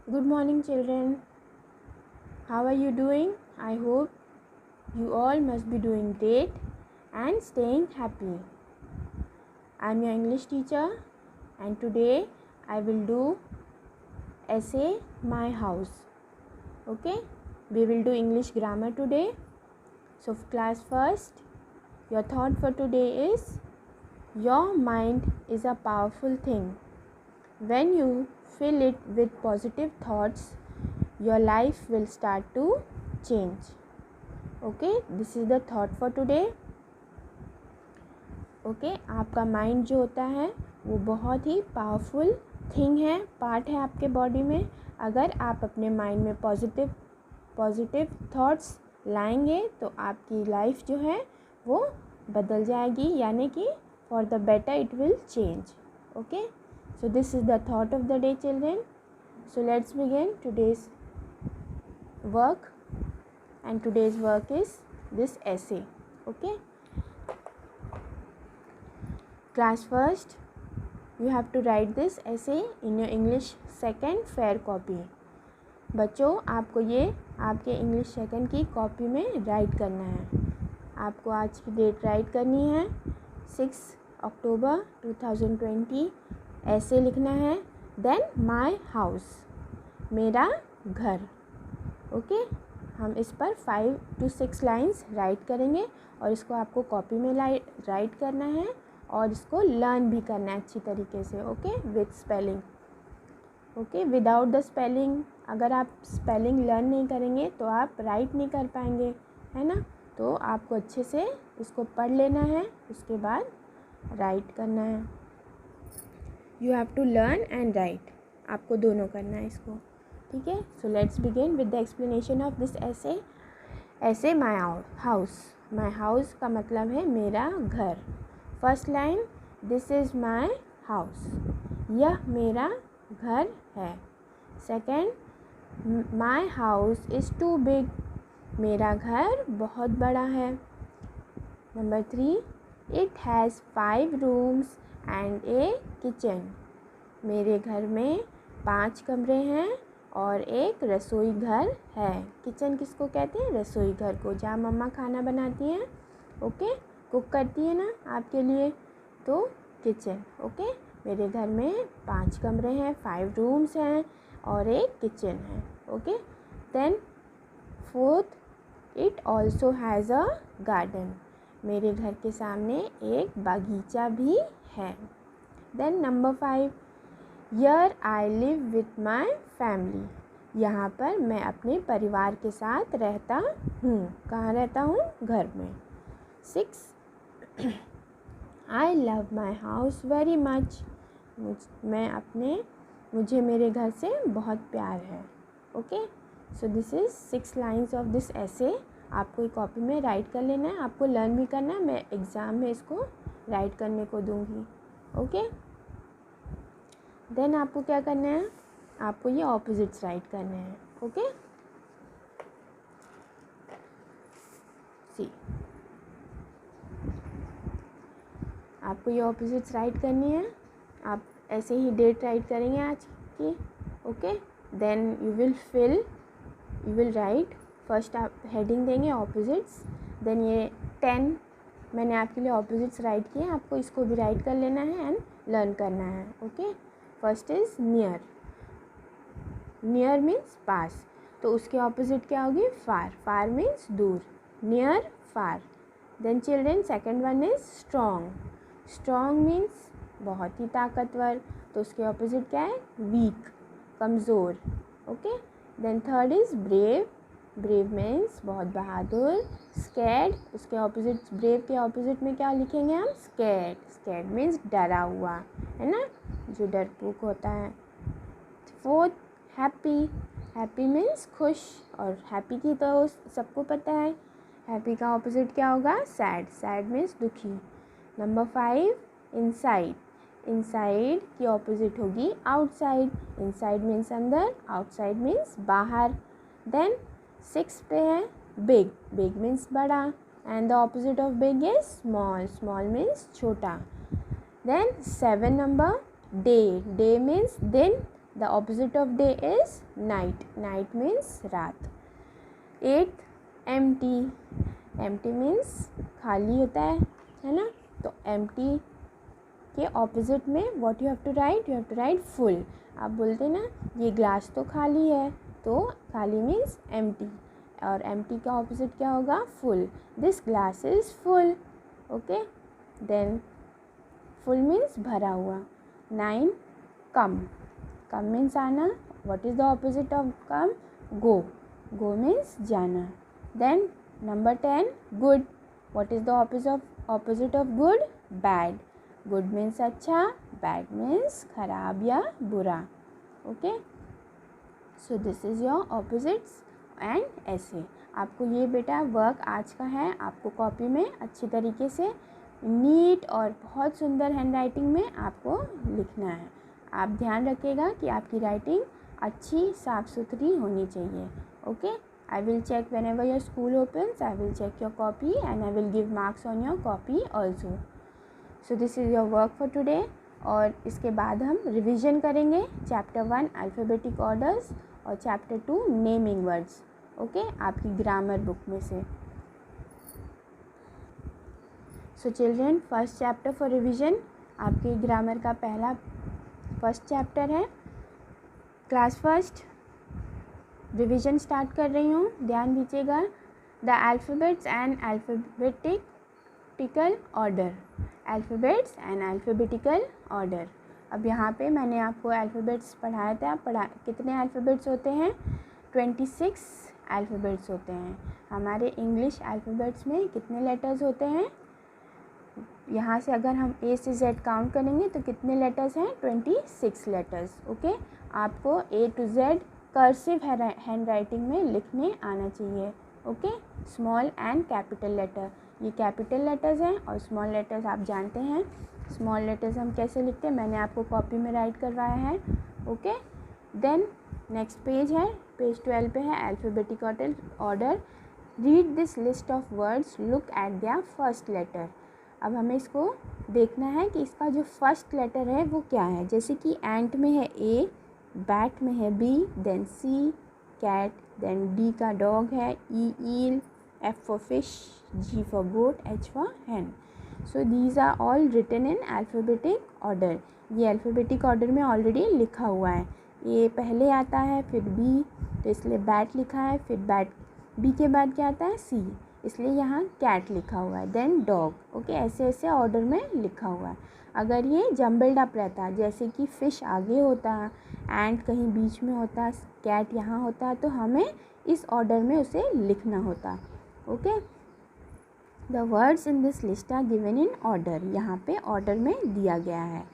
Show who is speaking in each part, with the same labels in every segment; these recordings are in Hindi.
Speaker 1: Good morning, children. How are you doing? I hope you all must be doing great and staying happy. I am your English teacher, and today I will do essay My House. Okay? We will do English grammar today. So, class first, your thought for today is your mind is a powerful thing. When you fill it with positive thoughts, your life will start to change. Okay, this is the thought for today. Okay, आपका माइंड जो होता है वो बहुत ही पावरफुल थिंग है, पार्ट है आपके बॉडी में. अगर आप अपने माइंड में पॉजिटिव थॉट्स लाएंगे तो आपकी लाइफ जो है वो बदल जाएगी, यानी कि for the better it will change. Okay, so this is the thought of the day, children. So let's begin today's work, and today's work is this essay. Okay, class first, you have to write this essay in your English second fair copy. बच्चों, आपको ये आपके इंग्लिश सेकंड की कॉपी में राइट करना है. आपको आज की डेट राइट करनी है 6 अक्टूबर 2020. ऐसे लिखना है देन माय हाउस, मेरा घर. ओके, हम इस पर 5 to 6 लाइन्स राइट करेंगे और इसको आपको कॉपी में राइट करना है और इसको लर्न भी करना है अच्छी तरीके से. Okay, with spelling. Okay, without the spelling, अगर आप स्पेलिंग लर्न नहीं करेंगे तो आप राइट नहीं कर पाएंगे, है ना. तो आपको अच्छे से इसको पढ़ लेना है, उसके बाद राइट करना है. You have to learn and write, आपको दोनों करना है इसको. ठीक है, so let's begin with the explanation of this essay. Essay my house. My house का मतलब है मेरा घर. First line, this is my house, यह मेरा घर है. Second, my house is too big, मेरा घर बहुत बड़ा है. Number 3, it has 5 rooms and a kitchen, मेरे घर में 5 कमरे हैं और एक रसोई घर है. किचन किसको कहते हैं? रसोई घर को, जहाँ मम्मा खाना बनाती हैं. ओके, कुक करती है ना आपके लिए, तो किचन. ओके, मेरे घर में 5 कमरे हैं, 5 रूम्स हैं और एक किचन है. Okay, then fourth, it also has a garden, मेरे घर के सामने एक बागीचा भी है. Then number 5, here I live with my family, यहाँ पर मैं अपने परिवार के साथ रहता हूँ. कहाँ रहता हूँ? घर में. 6, I love my house very much, मुझे मेरे घर से बहुत प्यार है. Okay, so this is 6 lines of this essay. आपको एक कॉपी में राइट कर लेना है, आपको लर्न भी करना है. मैं एग्ज़ाम में इसको राइट करने को दूंगी. ओके, देन आपको क्या करना है, आपको ये ऑपोजिट्स राइट करने हैं. ओके, सी, आपको ये ऑपोजिट्स राइट करनी है. आप ऐसे ही डेट राइट करेंगे आज की. Okay, then you will write. First आप हेडिंग देंगे ऑपोजिट्स, देन ये 10 मैंने आपके लिए ऑपोजिट्स राइट किए, आपको इसको भी राइट कर लेना है एंड लर्न करना है. Okay, first is near. Near means पास, तो उसके ऑपोजिट क्या होगी? फार. फार मीन्स दूर. Near, far. Then children, second one is strong. Strong means बहुत ही ताकतवर, तो उसके ऑपोजिट क्या है? वीक, कमज़ोर. Okay, then third is brave. Brave means बहुत बहादुर. स्कैर्ड, उसके ऑपोजिट, ब्रेव के ऑपोजिट में क्या लिखेंगे हम? स्कैर्ड. स्कैर्ड मीन्स डरा हुआ, है ना, जो डरपोक होता है. Fourth, happy. हैप्पी मीन्स खुश, और हैप्पी की तो सबको पता है, हैप्पी का ऑपोजिट क्या होगा? सैड. सैड मीन्स दुखी. Number 5, inside. इनसाइड की ऑपोजिट होगी आउटसाइड. इनसाइड मीन्स अंदर, आउटसाइड मीन्स बाहर. देन 6 पे है बिग. बिग मीन्स बड़ा, and the opposite of big is small. Small means छोटा. Then 7 number, day. Day means दिन, the opposite of day is night, night means रात। 8th एम्प्टी, एम्प्टी मीन्स खाली होता है ना, तो एम्प्टी के ऑपोजिट में what you have to write, you have to write full. आप बोलते ना ये ग्लास तो खाली है, तो खाली मीन्स एम्प्टी, और एम्प्टी का ऑपोजिट क्या होगा, full. This glass is full, okay. Then full means भरा हुआ। 9 कम, कम मीन्स आना, what is the opposite of come, go, go means जाना। Then number 10 good, what is the opposite of good, bad, good means अच्छा, बैड मीन्स खराब या बुरा, okay. So this is your opposites and ऐसे। आपको ये बेटा वर्क आज का है, आपको कॉपी में अच्छी तरीके से नीट और बहुत सुंदर हैंड राइटिंग में आपको लिखना है। आप ध्यान रखिएगा कि आपकी राइटिंग अच्छी साफ़ सुथरी होनी चाहिए, okay. I will check whenever your school opens, I will check your copy and I will give marks on your copy also. So this is your work for today. और इसके बाद हम रिवीजन करेंगे चैप्टर 1 अल्फ़ाबेटिक ऑर्डर्स और चैप्टर 2 नेमिंग वर्ड्स, ओके, आपकी ग्रामर बुक में से। So children, first chapter for revision आपके ग्रामर का पहला फर्स्ट चैप्टर है। क्लास फर्स्ट रिवीजन स्टार्ट कर रही हूँ, ध्यान दीजिएगा। The alphabets and alphabetical order, alphabets and alphabetical order. अब यहाँ पे मैंने आपको अल्फ़ाबेट्स पढ़ाया था, कितने अल्फ़ाबेट्स होते हैं, 26 अल्फ़ाबेट्स होते हैं। हमारे इंग्लिश अल्फ़ाबेट्स में कितने लेटर्स होते हैं, यहाँ से अगर हम A से Z काउंट करेंगे तो कितने लेटर्स हैं, 26 लेटर्स, ओके। आपको A to Z cursive handwriting में लिखने आना चाहिए, okay. Small and capital letter, ये कैपिटल लेटर्स हैं और स्मॉल लेटर्स आप जानते हैं। स्मॉल लेटर्स हम कैसे लिखते हैं, मैंने आपको कॉपी में राइट करवाया है, ओके। देन नेक्स्ट पेज है, पेज 12 पे है alphabetic order. Read this list of words, look at their first letter. अब हमें इसको देखना है कि इसका जो फर्स्ट लेटर है वो क्या है। जैसे कि एंट में है A, बैट में है B, देन C कैट, देन D का डॉग है, E eel, F for fish, G for goat, H for hen. So these are all written in alphabetic order. ये अल्फ़ाबेटिक ऑर्डर में ऑलरेडी लिखा हुआ है। A पहले आता है, फिर B, तो इसलिए बैट लिखा है, फिर बैट B के बाद क्या आता है, C, इसलिए यहाँ कैट लिखा हुआ है, देन डॉग, ओके। ऐसे ऐसे ऑर्डर में लिखा हुआ है। अगर ये जम्बल्ड अप रहता, जैसे कि फ़िश आगे होता, एंड कहीं बीच में होता, कैट यहाँ होता, तो हमें इस ऑर्डर में उसे लिखना होता, okay. The words in this list are given in order, यहाँ पे ऑर्डर में दिया गया है।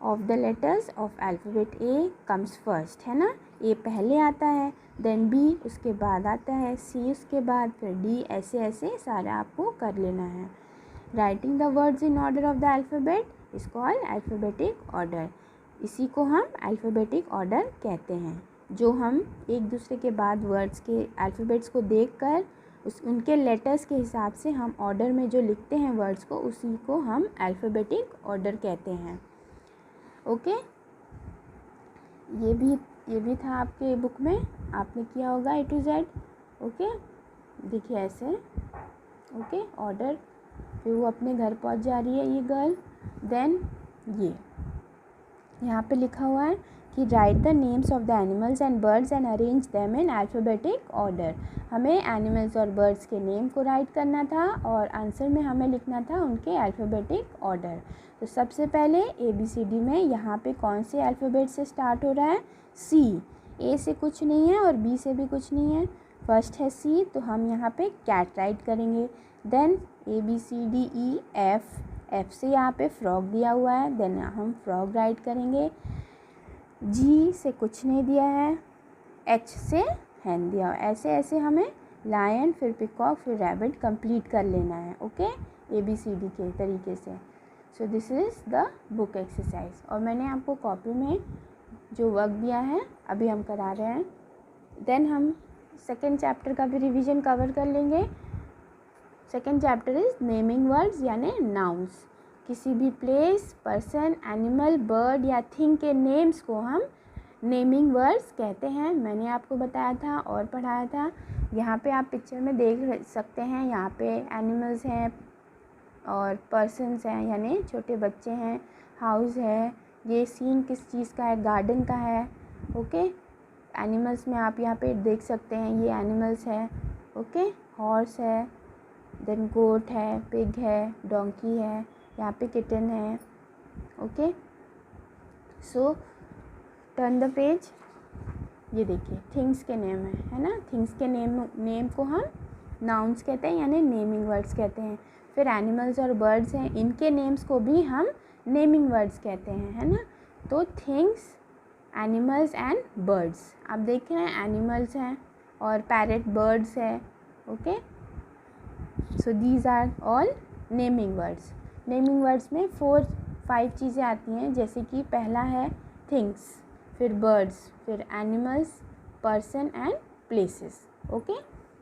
Speaker 1: Of the letters of alphabet A comes first, है ना, A पहले आता है, देन B उसके बाद आता है, C उसके बाद, फिर D, ऐसे ऐसे सारा आपको कर लेना है। Writing the words in order of the alphabet is called alphabetic order. इसी को हम अल्फ़ाबेटिक ऑर्डर कहते हैं, जो हम एक दूसरे के बाद वर्ड्स के अल्फ़ाबेट्स को देखकर उनके लेटर्स के हिसाब से हम ऑर्डर में जो लिखते हैं वर्ड्स को, उसी को हम अल्फ़ाबेटिक ऑर्डर कहते हैं, ओके। ये भी था आपके बुक में, आपने किया होगा A to Z, ओके। देखिए ऐसे, ओके, ऑर्डर। फिर वो अपने घर पहुंच जा रही है ये गर्ल। देन ये यहाँ पे लिखा हुआ है कि right the names of the animals and birds and arrange them in alphabetic order. हमें एनिमल्स और बर्ड्स के नेम को राइट करना था और आंसर में हमें लिखना था उनके अल्फ़ाबेटिक ऑर्डर। तो सबसे पहले ABCD में यहाँ पे कौन से अल्फ़ाबेट से स्टार्ट हो रहा है, C। A से कुछ नहीं है और B से भी कुछ नहीं है, फर्स्ट है C, तो हम यहाँ पे कैट राइट करेंगे। देन ABCDEF, F से यहाँ पे फ्रॉग दिया हुआ है, देन हम फ्रॉग राइट करेंगे। G से कुछ नहीं दिया है, H से हैन दिया हुआ है। ऐसे ऐसे हमें लायन, फिर पिकॉक, फिर रैबिट कंप्लीट कर लेना है, ओके, ABCD के तरीके से। सो this is the book exercise. और मैंने आपको कॉपी में जो वर्क दिया है अभी हम करा रहे हैं। देन हम सेकेंड चैप्टर का भी रिवीजन कवर कर लेंगे। Second chapter is naming words यानी नाउन्स, किसी भी प्लेस, पर्सन, एनिमल, बर्ड या थिंग के नेम्स को हम नेमिंग वर्ड्स कहते हैं। मैंने आपको बताया था और पढ़ाया था। यहाँ पे आप पिक्चर में देख सकते हैं, यहाँ पे एनिमल्स हैं और पर्सन्स हैं, यानी छोटे बच्चे हैं, हाउस है। ये सीन किस चीज़ का है? गार्डन का है। ओके, एनिमल्स में आप यहाँ पे देख सकते हैं, ये एनिमल्स है। ओके, हॉर्स है, देन गोट है, पिग है, डोंकी है, यहाँ पे किटन है। Okay, so turn the page. ये देखिए थिंग्स के नेम है ना। थिंग्स के नेम को हम नाउन्स कहते हैं, यानी नेमिंग वर्ड्स कहते हैं। फिर एनिमल्स और बर्ड्स हैं, इनके नेम्स को भी हम नेमिंग वर्ड्स कहते हैं, है ना। तो थिंग्स, एनिमल्स एंड बर्ड्स, आप देख रहे हैं एनिमल्स हैं और पैरेट बर्ड्स है। Okay, so these are all naming words. Naming words में 4-5 चीज़ें आती हैं, जैसे कि पहला है थिंग्स, फिर बर्ड्स, फिर animals, person and places. Okay,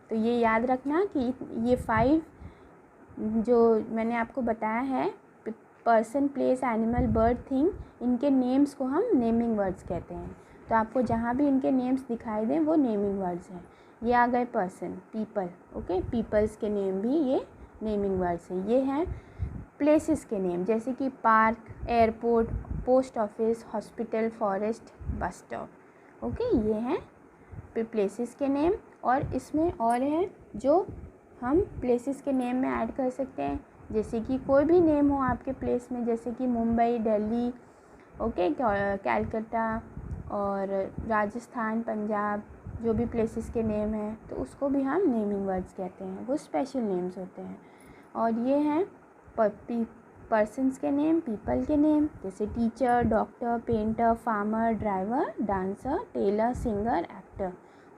Speaker 1: तो ये याद रखना कि ये 5 जो मैंने आपको बताया है, person, place, animal, bird, thing, इनके नेम्स को हम नेमिंग वर्ड्स कहते हैं। तो आपको जहाँ भी इनके नेम्स दिखाई दें वो नेमिंग वर्ड्स हैं। ये आ गए पर्सन, पीपल। ओके, पीपल्स के नेम भी ये नेमिंग वर्ड्स हैं। ये हैं प्लेसेस के नेम, जैसे कि park, airport, post office, hospital, forest, bus stop. Okay, ये हैं प्लेसेस के नेम। और इसमें और हैं जो हम प्लेसेस के नेम में ऐड कर सकते हैं, जैसे कि कोई भी नेम हो आपके प्लेस में, जैसे कि मुंबई, दिल्ली, ओके, कैलकाटा और राजस्थान, पंजाब, जो भी प्लेसेस के नेम हैं, तो उसको भी हम नेमिंग वर्ड्स कहते हैं। वो स्पेशल नेम्स होते हैं। और ये हैं पर्सन्स के नेम, पीपल के नेम, जैसे teacher, doctor, painter, farmer, driver, dancer, tailor, singer, actor,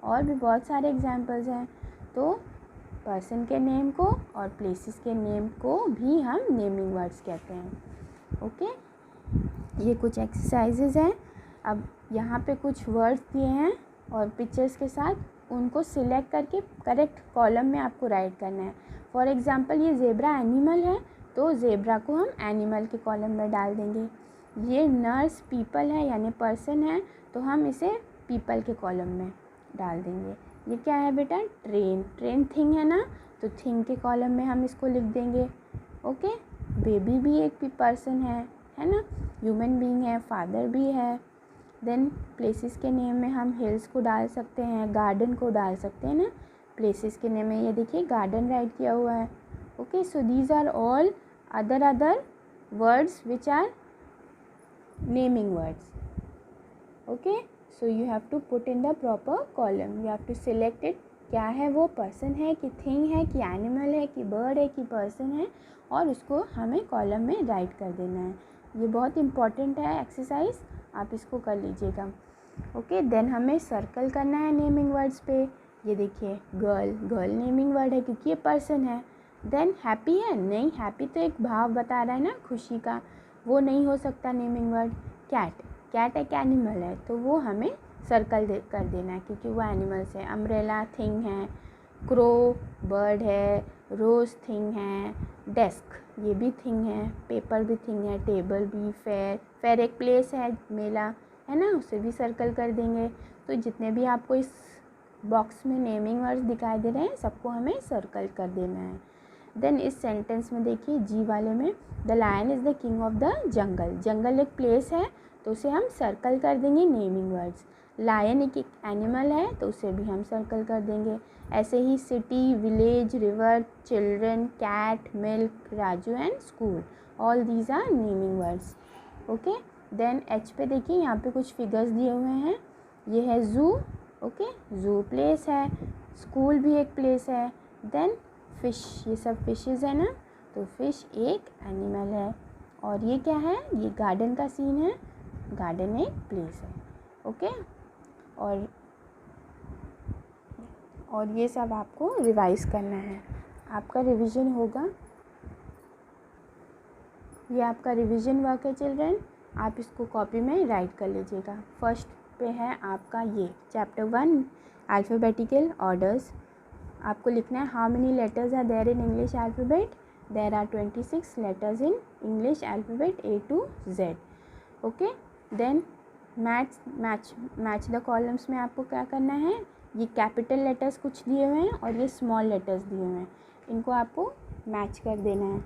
Speaker 1: और भी बहुत सारे एग्जाम्पल्स हैं। तो पर्सन के नेम को और प्लेसेस के नेम को भी हम नेमिंग वर्ड्स कहते हैं। ओके, ये कुछ एक्सरसाइजेज हैं। अब यहाँ पे कुछ वर्ड्स दिए हैं और पिक्चर्स के साथ उनको सिलेक्ट करके करेक्ट कॉलम में आपको राइट करना है। फॉर एग्जांपल ये ज़ेब्रा एनिमल है, तो ज़ेब्रा को हम एनिमल के कॉलम में डाल देंगे। ये नर्स पीपल है, यानी पर्सन है, तो हम इसे पीपल के कॉलम में डाल देंगे। ये क्या है बेटा? ट्रेन। ट्रेन थिंग है ना, तो थिंग के कॉलम में हम इसको लिख देंगे। ओके, बेबी भी एक पर्सन है ना, ह्यूमन बीइंग है, फादर भी है। देन प्लेसेस के नेम में हम हिल्स को डाल सकते हैं, गार्डन को डाल सकते हैं ना। प्लेसेस के नेम में ये देखिए गार्डन राइट किया हुआ है। Okay, so these are all other words which are naming words. Okay, so you have to put in the proper column, you have to select it, क्या है वो, पर्सन है कि थिंग है कि एनिमल है कि बर्ड है कि पर्सन है, और उसको हमें कॉलम में राइट कर देना है। ये बहुत इंपॉर्टेंट है एक्सरसाइज, आप इसको कर लीजिएगा। ओके, देन हमें सर्कल करना है नेमिंग वर्ड्स पे। ये देखिए गर्ल, गर्ल नेमिंग वर्ड है क्योंकि ये पर्सन है। देन हैप्पी है, नहीं, हैप्पी तो एक भाव बता रहा है ना, खुशी का, वो नहीं हो सकता नेमिंग वर्ड। कैट, कैट एक एनिमल है, तो वो हमें सर्कल कर देना है क्योंकि वो एनिमल्स है। अम्ब्रेला थिंग है, क्रो बर्ड है, रोज़ थिंग है, डेस्क ये भी थिंग है, पेपर भी थिंग है, टेबल भी, फेयर, फेयर एक प्लेस है, मेला है ना, उसे भी सर्कल कर देंगे। तो जितने भी आपको इस बॉक्स में नेमिंग वर्ड्स दिखाई दे रहे हैं, सबको हमें सर्कल कर देना है। देन इस सेंटेंस में देखिए जी वाले में, the lion is the king of the jungle. जंगल एक प्लेस है, तो उसे हम सर्कल कर देंगे नेमिंग वर्ड्स। लायन एक एनिमल है, तो उसे भी हम सर्कल कर देंगे। ऐसे ही city, village, river, children, cat, milk, Raju and school, all these are naming words. Okay, then H पे देखिए यहाँ पे कुछ फिगर्स दिए हुए हैं। ये है जू, ओके, जू प्लेस है, स्कूल भी एक प्लेस है। देन फिश, ये सब फिशेज़ है ना, तो फिश एक एनिमल है। और ये क्या है? ये गार्डन का सीन है, गार्डन एक प्लेस है। ओके, और ये सब आपको रिवाइज करना है, आपका रिवीजन होगा। ये आपका रिवीजन वर्क है चिल्ड्रन, आप इसको कॉपी में राइट कर लीजिएगा। फर्स्ट पे है आपका ये चैप्टर 1 अल्फ़ाबेटिकल ऑर्डर्स। आपको लिखना है how many letters are there in English alphabet. there are 26 letters in English alphabet A to Z. Okay, then match the columns में आपको क्या करना है, ये कैपिटल लेटर्स कुछ दिए हुए हैं और ये स्मॉल लेटर्स दिए हुए हैं, इनको आपको मैच कर देना है.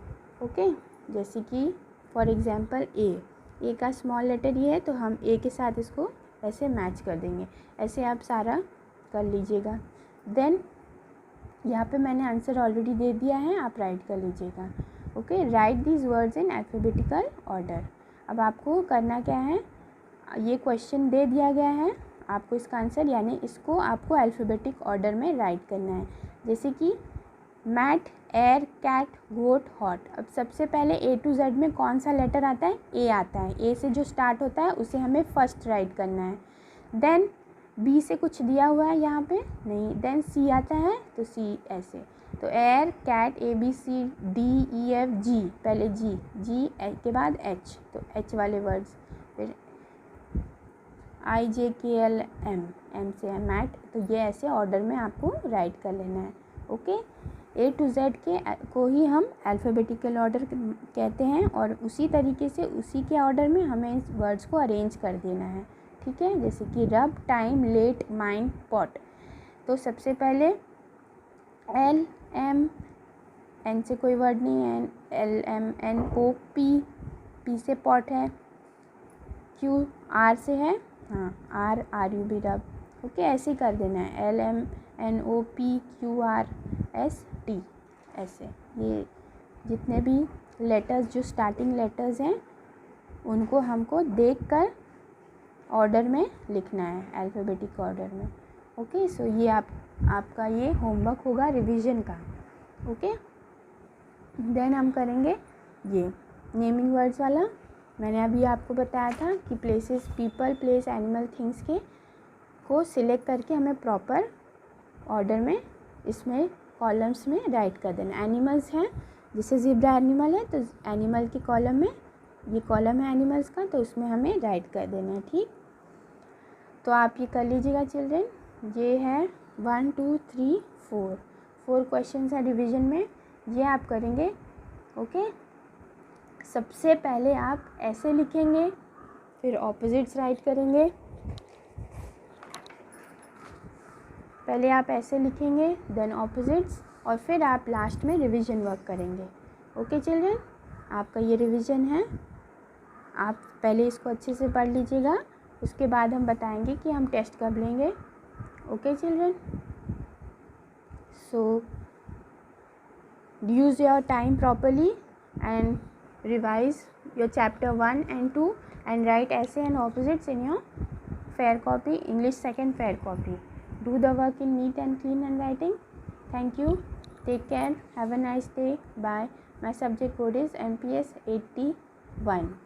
Speaker 1: ओके, जैसे कि फॉर एग्जांपल ए का स्मॉल लेटर ये है तो हम ए के साथ इसको ऐसे मैच कर देंगे. ऐसे आप सारा कर लीजिएगा. देन यहाँ पे मैंने आंसर ऑलरेडी दे दिया है, आप राइट कर लीजिएगा. Okay, right these words in alphabetical order. अब आपको करना क्या है, ये क्वेश्चन दे दिया गया है, आपको इसका आंसर यानी इसको आपको अल्फ़ाबेटिक ऑर्डर में राइट करना है. जैसे कि मैट, एयर, कैट, गोट, हॉट. अब सबसे पहले A to Z में कौन सा लेटर आता है, ए आता है. ए से जो स्टार्ट होता है उसे हमें फर्स्ट राइट करना है. देन बी से कुछ दिया हुआ है यहाँ पे नहीं. देन सी आता है तो सी ऐसे. तो एयर, कैट, ABCDEFG, पहले जी के बाद H, तो H वाले वर्ड्स. फिर IJKLM, M से है मैट. तो ये ऐसे ऑर्डर में आपको राइट कर लेना है. ओके, A to Z को ही हम अल्फ़ाबेटिकल ऑर्डर कहते हैं और उसी तरीके से उसी के ऑर्डर में हमें इस वर्ड्स को अरेंज कर देना है. ठीक है, जैसे कि रब, टाइम, लेट, माइंड, पॉट. तो सबसे पहले L, M, N से कोई वर्ड नहीं है, LMNO, P से पॉट है, Q, R से है, हाँ RU भी रब. ओके, ऐसे ही कर देना है. LMNO, PQRST, ऐसे. ये जितने भी लेटर्स जो स्टार्टिंग लेटर्स हैं उनको हमको देखकर ऑर्डर में लिखना है, अल्फ़ाबेटिक ऑर्डर में. ओके, सो ये आपका ये होमवर्क होगा रिवीजन का. ओके, देन हम करेंगे ये नेमिंग वर्ड्स वाला. मैंने अभी आपको बताया था कि places, people, place, animal, things के को सिलेक्ट करके हमें प्रॉपर ऑर्डर में इसमें कॉलम्स में राइट कर देना. एनिमल्स हैं, जैसे ज़ेब्रा एनिमल है तो एनिमल के कॉलम में, ये कॉलम है एनिमल्स का, तो उसमें हमें राइट कर देना है. ठीक, तो आप ये कर लीजिएगा चिल्ड्रेन. ये है 1 2 3 4 क्वेश्चन है रिवीजन में, ये आप करेंगे. ओके, सबसे पहले आप ऐसे लिखेंगे, फिर ऑपोजिट्स राइट करेंगे. पहले आप ऐसे लिखेंगे, देन ऑपोजिट्स, और फिर आप लास्ट में रिवीजन वर्क करेंगे. ओके चिल्ड्रन, आपका ये रिवीजन है. आप पहले इसको अच्छे से पढ़ लीजिएगा, उसके बाद हम बताएंगे कि हम टेस्ट कब लेंगे. Okay children, so use your time properly and revise your chapter 1 and 2 and write essay and opposites in your fair copy, English second fair copy. Do the work in neat and clean handwriting. Thank you. Take care. Have a nice day. Bye. My subject code is MPS 81.